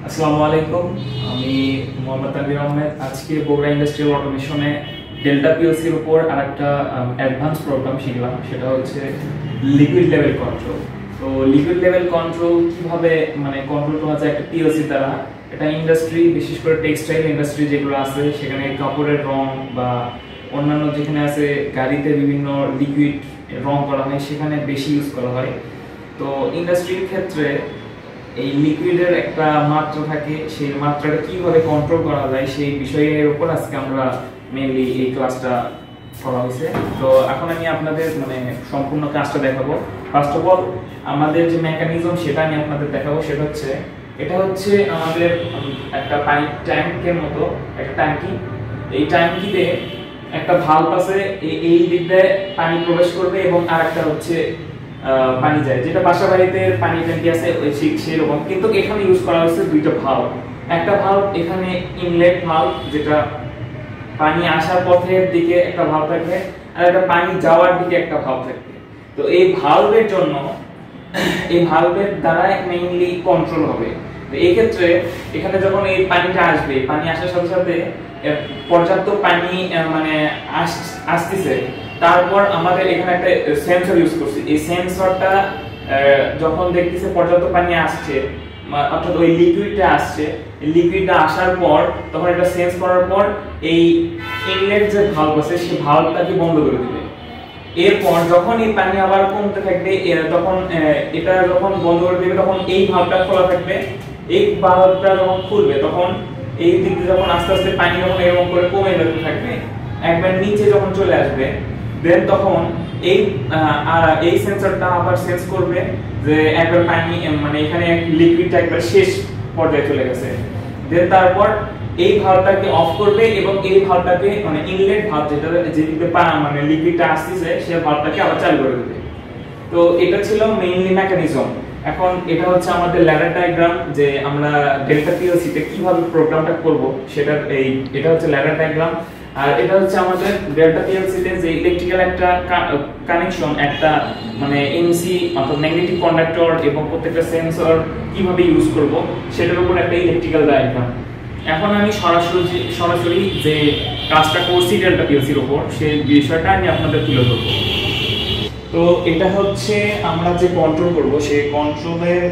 আসসালামু আলাইকুম। আমি মোহাম্মদ তানভীর আহমেদ। আজকে বগুড়া ইন্ডাস্ট্রিয়াল অটোমেশনে ডেল্টা পিএলসির উপর আরেকটা অ্যাডভান্স প্রোগ্রাম শিখলাম, সেটা হচ্ছে লিকুইড লেভেল কন্ট্রোল। তো লিকুইড লেভেল কন্ট্রোল কিভাবে কন্ট্রোল করা যায় একটা পিএলসি দ্বারা। এটা ইন্ডাস্ট্রি, বিশেষ করে টেক্সটাইল ইন্ডাস্ট্রি যেগুলো আছে সেখানে কাপড়ের রং বা অন্যান্য যেখানে আছে গাড়িতে বিভিন্ন লিকুইড রং করা হয় সেখানে বেশি ইউজ করা হয়। তো ইন্ডাস্ট্রির ক্ষেত্রে এই লিকুইডের একটা মাত্রা থাকে, সেই মাত্রাটা কিভাবে কন্ট্রোল করা যায় সেই বিষয়ের উপর আজকে আমরা মেইনলি এই ক্লাসটা করা হয়েছে। তো এখন আমি আপনাদের সম্পূর্ণ কাজটা দেখাবো। ফার্স্ট অফ অল আমাদের যে মেকানিজম সেটা আমি আপনাদের দেখাবো। সেটা হচ্ছে এটা হচ্ছে আমাদের একটা পানি ট্যাঙ্কের মতো একটা ট্যাঙ্কি। এই ট্যাঙ্কিতে একটা ভালভ আছে, এই দিক দিয়ে পানি প্রবেশ করবে এবং আরেকটা হচ্ছে পানি যায়, যেটা বাসা বাড়িতে পানি ট্যাঙ্কি আছে সেরকম, কিন্তু এখানে ইউজ করা হচ্ছে দুইটা ভালভ। একটা ভালভ এখানে ইনলেট ভালভ, যেটা পানি আসার পথের দিকে একটা ভালভ থাকবে, আর একটা পানি যাওয়ার দিকে একটা ভালভ থাকবে। তো এই ভালভের জন্য এই ভালভের দ্বারা মেইনলি কন্ট্রোল হবে। তো এই ক্ষেত্রে এখানে যখন এই পানিটা আসবে, পানি আসার সাথে সাথে পর্যাপ্ত পানি আসতেছে, তারপর আমাদের এখানে একটা সেন্সর ইউজ করছি। এই সেন্সরটা যখন দেখতেছে পর্যাপ্ত পানি আসছে, অর্থাৎ ওই লিকুইডটা আসছে, লিকুইডটা আসার পর তখন এটা সেন্স করার পর এই ইনলেট যে ভালভ আছে সেই ভালভটাকে বন্ধ করে দিবে। এরপর যখন এই পানি আবার কমতে থাকবে, তখন এটা যখন বন্ধ করে দিবে তখন এই ভালভটা খোলা থাকবে। এই ভালভটা যখন খুলবে তখন এই দিক দিয়ে যখন আস্তে আস্তে পানি যখন এরকম করে কমে যেতে থাকবে, একবার নিচে যখন চলে আসবে, দেন তখন এই সেন্সরটা আবার সেন্স করবে যে একবার পানি এখানে লিকুইডটা একবার শেষ পর্যায়ে চলে গেছে। দেন তারপর এই ভালভটাকে অফ করবে এবং এই ভালভটাকে ইনলেট ভালভ যেটা যেদিকে লিকুইডটা আসছে সেই ভালভটাকে আবার চালু করে দেবে। তো এটা ছিল মেইনলি মেকানিজম। এখন এটা হচ্ছে আমাদের ল্যাডার ডায়াগ্রাম, যে আমরা ডেল্টা পিএলসি তে কিভাবে প্রোগ্রামটা করব সেটা এটা হচ্ছে ল্যাডার ডায়াগ্রাম। আর এটা হচ্ছে আমাদের ডেল্টা পিএলসি তে যে ইলেকট্রিক্যাল একটা কানেকশন, একটা এমসি অর্থাৎ ম্যাগনেটিক কন্ডাক্টর এবং প্রত্যেকটা সেন্সর কিভাবে ইউজ করব সেটার উপর একটা ইলেকট্রিক্যাল ডায়াগ্রাম। এখন আমি সরাসরি যে কাজটা করছি ডেল্টা পিএলসির উপর সেই বিষয়টা আমি আপনাদের তুলে ধরবো। তো এটা হচ্ছে আমরা যে কন্ট্রোল করব সেই কন্ট্রোলের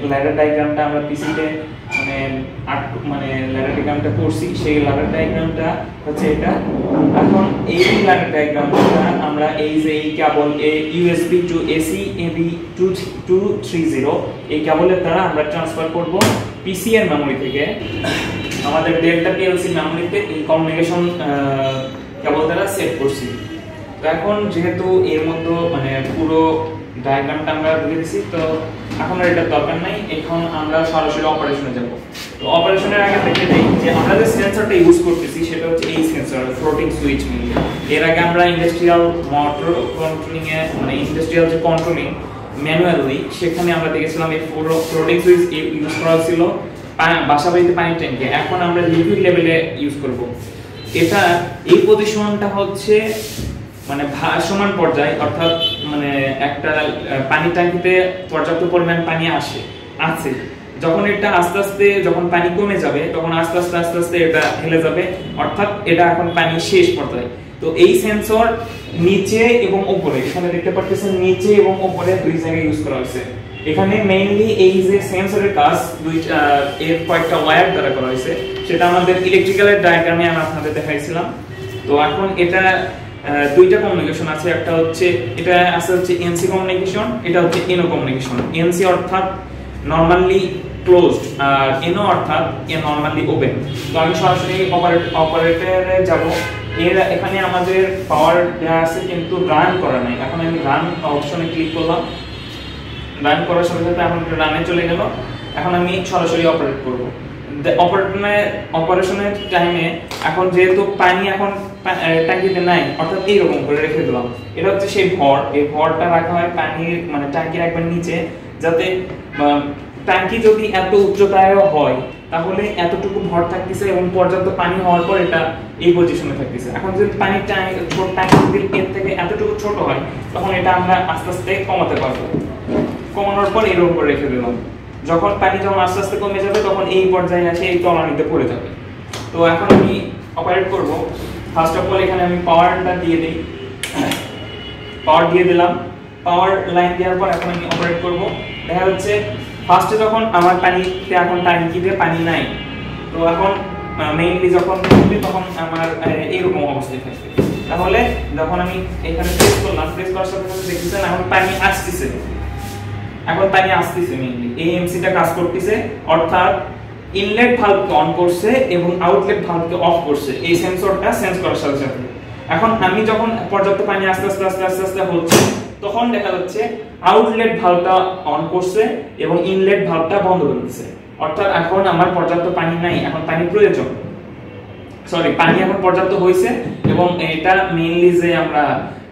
ল্যাডার ডায়াগ্রামটা আমরা পিসিতে ল্যাডার ডায়াগ্রামটা করছি। সেই ল্যাডার ডায়াগ্রামটা হচ্ছে এটা। এখন এই ল্যাডার ডায়াগ্রামটা আমরা এই যে এই কেবল ইউএসবি টু এসি এবি 230 এই কেবলের দ্বারা আমরা ট্রান্সফার করব পিসি এর মেমরি থেকে আমাদের ডেল্টা পিএলসি মেমরিতে এই কমিউনিকেশন কেবল দ্বারা সেট করছি। তো এখন যেহেতু এর মধ্যে পুরো ডায়াগ্রামটা আমরা বুঝে দিয়েছি, তো এখন আর এটা দরকার নাই। এখন আমরা সরাসরি অপারেশনে যাব। তো অপারেশনের আগে দেখে দেই যে আমরা যে সেন্সরটা ইউজ করতেছি সেটা হচ্ছে এই সেন্সর, ফ্লোটিং সুইচ মিলি। এর আগে আমরা ইন্ডাস্ট্রিয়াল মোটর কন্ট্রোলিং এ ইন্ডাস্ট্রিয়াল যে কন্ট্রোলিং ম্যানুয়ালি, সেখানে আমরা দেখেছিলাম এই ফ্লোটিং সুইচ ইউজ করা ছিল বাসা বাড়িতে পানি ট্যাঙ্কে। এখন আমরা লিকুইড লেভেলে ইউজ করব। এটা এই পজিশনটা হচ্ছে ভাসমান পর্যায়, অর্থাৎ একটা পানি ট্যাঙ্কিতে পর্যাপ্ত পরিমাণ পানি আছে। যখন এটা আস্তে আস্তে যখন পানি কমে যাবে তখন আস্তে আস্তে এটা হেলে যাবে, অর্থাৎ এটা এখন পানি শেষ পর্যায়ে। তো এই সেন্সর নিচে এবং উপরে, এখানে দেখতে পাচ্ছেন নিচে এবং উপরে দুই জায়গায় ইউজ করা হয়েছে। এখানে মেইনলি এই যে সেন্সরের কাজ এর কয়েকটা ওয়্যার দ্বারা করা হয়েছে, সেটা আমাদের ইলেকট্রিক্যালের ডায়াগ্রামে আমি আপনাদের দেখাইছিলাম। তো এখন এটা দুইটা কমিউনিকেশন আছে, একটা হচ্ছে এটা আছে হচ্ছে এনসি কমিউনিকেশন, এটা হচ্ছে এনও কমিউনিকেশন। এনসি অর্থাৎ নরমালি ক্লোজড আর এনও অর্থাৎ নরমালি ওপেন। তো আমি সরাসরি অপারেটরে যাব। এখানে আমাদের পাওয়ার দেওয়া আছে কিন্তু রান করা নাই। এখন আমি রান অপশনে ক্লিক করলাম। রান করার সাথে সাথে এখন রানে চলে গেল। এখন আমি সরাসরি অপারেট করব। অপারেশনের টাইমে এখন যেহেতু পানি এখন ট্যাঙ্কিতে নাই, অর্থাৎ এইরকম করে রেখে দিলাম। এটা হচ্ছে সেই ভর, এই ভরটা রাখা হয় পানির ট্যাঙ্কির একবার নিচে, যাতে ট্যাঙ্কি যদি এত উচ্চতায় হয় তাহলে এতটুকু ভর থাকতেছে এবং পর্যাপ্ত পানি হওয়ার পর এটা এই পজিশনে থাকতেছে। এখন যদি পানির ট্যাঙ্কি এর থেকে এতটুকু ছোট হয় তখন এটা আমরা আস্তে আস্তে কমাতে পারবো। কমানোর পর এর উপর রেখে দিলাম। যখন পানি আস্তে আস্তে কমে যাবে তখন এই পর্যায়ে এসে এই তলানিতে পড়ে যাবে। তো এখন আমি অপারেট করব। ফার্স্ট অফ অল এখানে আমি পাওয়ারটা দিয়ে দিই, পাওয়ার দিয়ে দিলাম। পাওয়ার লাইন দেওয়ার পর এখন আমি অপারেট করব। দেখা যাচ্ছে ফার্স্টে যখন আমার পানিতে এখন ট্যাঙ্কিতে পানি নাই, তো এখন মেইনলি যখন করবে তখন আমার এরকম অবস্থায় থাকবে। তাহলে যখন আমি এখানে প্রেস করলাম, প্রেস করার সাথে সাথে দেখতেছেন এখন পানি আসতেছে, এখন পানি আসতেছে। মেইনলি এই এমসিটা কাজ করতেছে, অর্থাৎ ইনলেট ভালভকে অন করছে এবং আউটলেট ভালভকে অফ করছে এই সেন্সরটা সেন্স করার সাথে সাথে। এখন আমি যখন পর্যাপ্ত পানি আস্তে আস্তে আস্তে আস্তে আস্তে হচ্ছে তখন দেখা যাচ্ছে আউটলেট ভালভটা অন করছে এবং ইনলেট ভালভটা বন্ধ করে দিয়েছে, অর্থাৎ এখন আমার পর্যাপ্ত পানি নাই, এখন পানি প্রয়োজন, পানি এখন পর্যাপ্ত হয়েছে। এবং এটা মেইনলি যে আমরা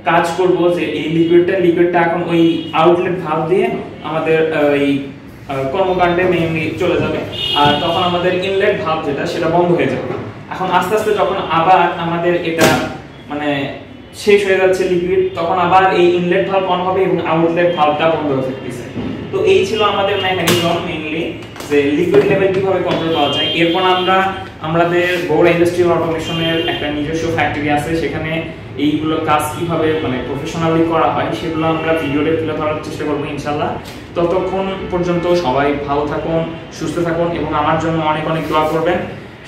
কাজ করব যে এই লিকুইডটা এখন ওই আউটলেট ভালভ দিয়ে আমাদের এই কর্মকাণ্ডে মেইনলি চলে যাবে, আর তখন আমাদের ইনলেট ভালভ যেটা সেটা বন্ধ হয়ে যাবে। এখন আস্তে আস্তে যখন আবার আমাদের এটা মানে শেষ হয়ে যাচ্ছে লিকুইড, তখন আবার এই ইনলেট ভালভ অন হবে এবং আউটলেট ভালভটা বন্ধ হয়ে থাকতেছে। তো এই ছিল আমাদের মেকানিজম মেইনলি যে লিকুইড লেভেল কিভাবে কন্ট্রোল করা যায়। এরপর আমরা আমাদের বড় ইন্ডাস্ট্রিয়াল অটোমেশনের একটা নিজস্ব ফ্যাক্টরি আছে, সেখানে এইগুলো কাজ কিভাবে মানে প্রফেশনালি করা হয় সেগুলো আমরা ভিডিওতে তুলে ধরার চেষ্টা করবো ইনশাআল্লাহ। ততক্ষণ পর্যন্ত সবাই ভালো থাকুন, সুস্থ থাকুন এবং আমার জন্য অনেক অনেক দোয়া করবেন।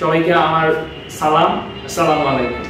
সবাইকে আমার সালাম, আসসালামু আলাইকুম।